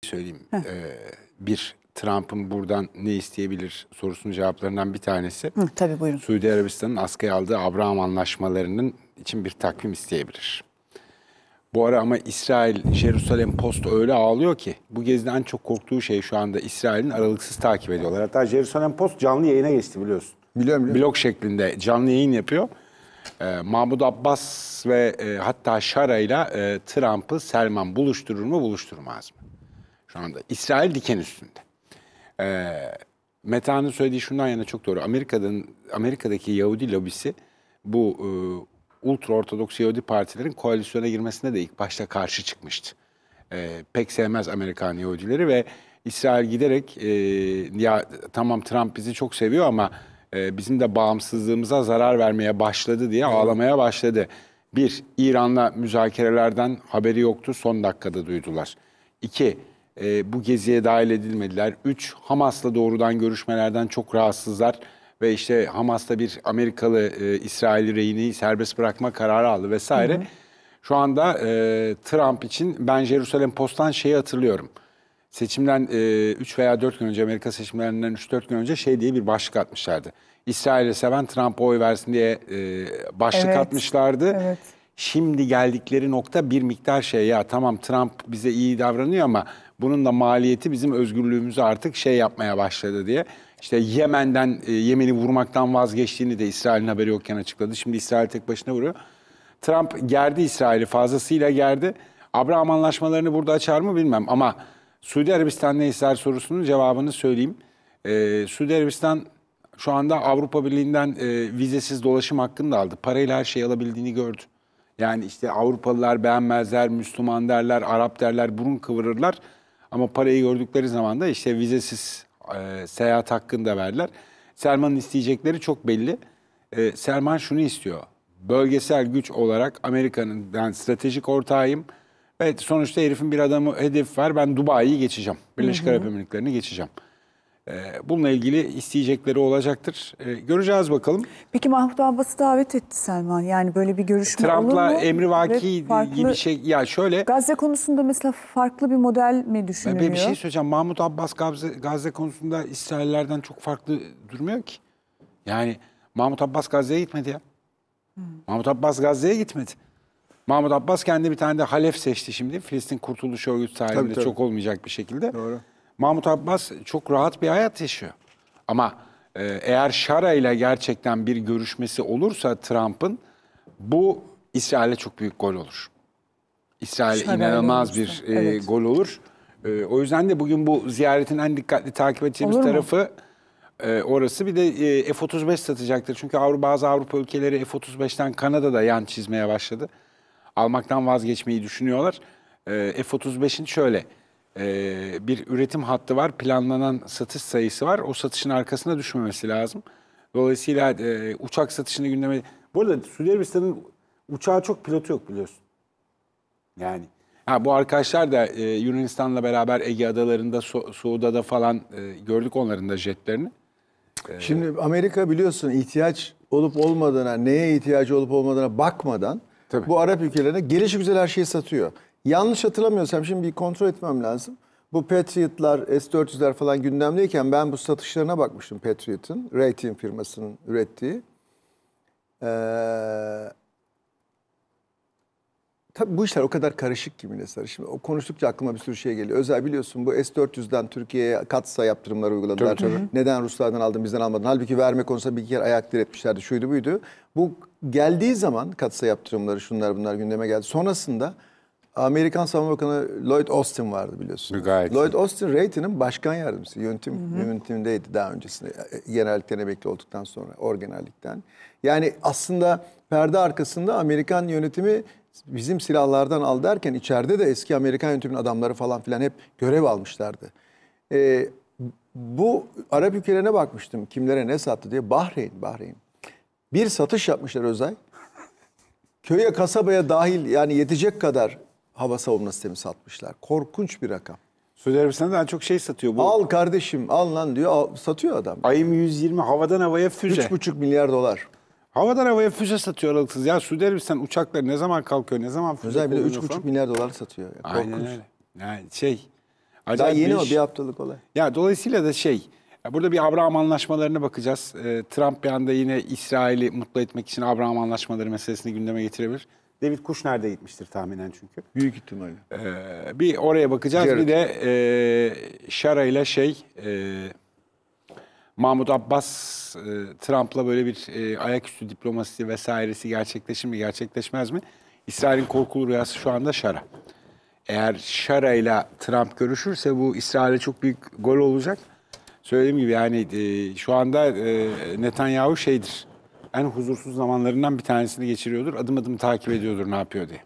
söyleyeyim. Bir, Trump'ın buradan ne isteyebilir sorusunun cevaplarından bir tanesi. Tabii buyurun. Suudi Arabistan'ın askıya aldığı Abraham anlaşmalarının için bir takvim isteyebilir. Bu ara ama İsrail, Jerusalem Post öyle ağlıyor ki bu geziden en çok korktuğu şey şu anda İsrail'in aralıksız takip ediyorlar. Hatta Jerusalem Post canlı yayına geçti biliyorsun. Biliyorum. Blog şeklinde canlı yayın yapıyor. Mahmud Abbas ve hatta Şara ile Trump'ı Selman buluşturur mu buluşturmaz mı? Şu anda İsrail diken üstünde. Meta'nın söylediği şundan yana çok doğru. Amerika'daki Yahudi lobisi bu ultra-ortodoks Yahudi partilerin koalisyona girmesine de ilk başta karşı çıkmıştı. Pek sevmez Amerikan Yahudileri ve İsrail giderek ya tamam Trump bizi çok seviyor ama bizim de bağımsızlığımıza zarar vermeye başladı diye ağlamaya başladı. Bir, İran'la müzakerelerden haberi yoktu, son dakikada duydular. İki, bu geziye dahil edilmediler. Üç, Hamas'la doğrudan görüşmelerden çok rahatsızlar. Ve işte Hamas'ta bir Amerikalı İsrail rehini serbest bırakma kararı aldı vesaire. Hı hı. Şu anda Trump için ben Jerusalem Post'tan şeyi hatırlıyorum. Seçimden 3 veya 4 gün önce, Amerika seçimlerinden 3-4 gün önce şey diye bir başlık atmışlardı. İsrail'i seven Trump'a oy versin diye başlık atmışlardı. Evet. Şimdi geldikleri nokta bir miktar şey, ya tamam Trump bize iyi davranıyor ama bunun da maliyeti bizim özgürlüğümüzü artık şey yapmaya başladı diye. İşte Yemen'i vurmaktan vazgeçtiğini de İsrail'in haberi yokken açıkladı. Şimdi İsrail tek başına vuruyor. Trump gerdi İsrail'i, fazlasıyla gerdi. Abraham anlaşmalarını burada açar mı bilmem ama Suudi Arabistan ne ister sorusunun cevabını söyleyeyim. Suudi Arabistan şu anda Avrupa Birliği'nden vizesiz dolaşım hakkını da aldı. Parayla her şeyi alabildiğini gördü. Yani işte Avrupalılar beğenmezler, Müslüman derler, Arap derler, burun kıvırırlar. Ama parayı gördükleri zaman da işte vizesiz seyahat hakkını da verdiler. Selman'ın isteyecekleri çok belli. Selman şunu istiyor. Bölgesel güç olarak Amerika'nın ben stratejik ortağıyım. Evet, sonuçta herifin bir hedefi var. Ben Dubai'yi geçeceğim. Birleşik Arap Emirlikleri'ni geçeceğim. Bununla ilgili isteyecekleri olacaktır. Göreceğiz bakalım. Peki Mahmut Abbas'ı davet etti Selman. Yani böyle bir görüşme olur mu? Trump'la emrivaki gibi şey. Ya şöyle. Gazze konusunda mesela farklı bir model mi düşünülüyor? Bir şey söyleyeceğim. Mahmut Abbas Gazze konusunda İsraillerden çok farklı durmuyor ki. Yani Mahmut Abbas Gazze'ye gitmedi ya. Mahmut Abbas Gazze'ye gitmedi. Mahmut Abbas kendi bir tane de Halef seçti şimdi. Filistin Kurtuluş Örgütü sahibinde çok olmayacak bir şekilde. Doğru. Mahmut Abbas çok rahat bir hayat yaşıyor. Ama eğer Şara ile gerçekten bir görüşmesi olursa Trump'ın bu İsrail'e çok büyük gol olur. İsrail'e inanılmaz bir gol olur. O yüzden de bugün bu ziyaretin en dikkatli takip edeceğimiz tarafı orası. Bir de F-35 satacaktır. Çünkü bazı Avrupa ülkeleri F-35'ten Kanada'da yan çizmeye başladı. Almaktan vazgeçmeyi düşünüyorlar. F-35'in şöyle bir üretim hattı var. Planlanan satış sayısı var. O satışın arkasına düşmemesi lazım. Dolayısıyla uçak satışını gündeme... Bu arada Suudi Arabistan'ın uçağı çok pilotu yok biliyorsun. Yani bu arkadaşlar da Yunanistan'la beraber Ege Adaları'nda, Suuda'da falan gördük onların da jetlerini. Şimdi Amerika biliyorsun ihtiyaç olup olmadığına, neye ihtiyacı olup olmadığına bakmadan bu Arap ülkelerine gelişigüzel her şeyi satıyor. Yanlış hatırlamıyorsam şimdi bir kontrol etmem lazım. Bu Patriot'lar, S-400'ler falan gündemdeyken ben bu satışlarına bakmıştım Patriot'ın, Raytheon firmasının ürettiği. Tabii bu işler o kadar karışık ki Münasır. Şimdi o konuştukça aklıma bir sürü şey geliyor. Özel biliyorsun bu S-400'den Türkiye'ye katsayı yaptırımları uyguladılar. Tabii. Neden Ruslardan aldın bizden almadın? Halbuki verme konusunda bir kere ayak diretmişlerdi. Şuydu buydu. Bu geldiği zaman katsayı yaptırımları şunlar bunlar gündeme geldi. Sonrasında Amerikan Savunma Bakanı Lloyd Austin vardı biliyorsun. Lloyd Austin Raytheon'ın başkan yardımcısı. Yönetimindeydi daha öncesinde. Generallikten emekli olduktan sonra orgenerallikten. Yani aslında perde arkasında Amerikan yönetimi bizim silahlardan al derken içeride de eski Amerikan yönetiminin adamları falan filan hep görev almışlardı. Bu Arap ülkelerine bakmıştım. Kimlere ne sattı diye. Bahreyn. Bir satış yapmışlar Özay. Köye kasabaya dahil yani yetecek kadar hava savunma sistemi satmışlar. Korkunç bir rakam. Suudi Arabistan'da daha çok şey satıyor. Bu. Al kardeşim al lan diyor satıyor adam. Ayım 120 havadan havaya füze. 3,5 milyar dolar. Havadan havaya füze satıyor aralıksız. Ya Suudi Arabistan uçakları ne zaman kalkıyor, ne zaman füze Özel bir de 3,5 milyar dolar satıyor. Aynen öyle. Yani Daha Acayip yeni bir o iş. bir haftalık olay. Ya dolayısıyla da burada bir Abraham anlaşmalarına bakacağız. Trump bir anda yine İsrail'i mutlu etmek için Abraham anlaşmaları meselesini gündeme getirebilir. David Kushner de gitmiştir tahminen çünkü. Büyük ihtimalle. Bir oraya bakacağız. Jared. Bir de Şara ile Mahmut Abbas Trump'la böyle bir ayaküstü diplomasisi vesairesi gerçekleşir mi, gerçekleşmez mi? İsrail'in korkulu rüyası şu anda Şara. Eğer Şara ile Trump görüşürse bu İsrail'e çok büyük gol olacak. Söylediğim gibi yani şu anda Netanyahu en huzursuz zamanlarından bir tanesini geçiriyordur. Adım adım takip ediyordur ne yapıyor diye.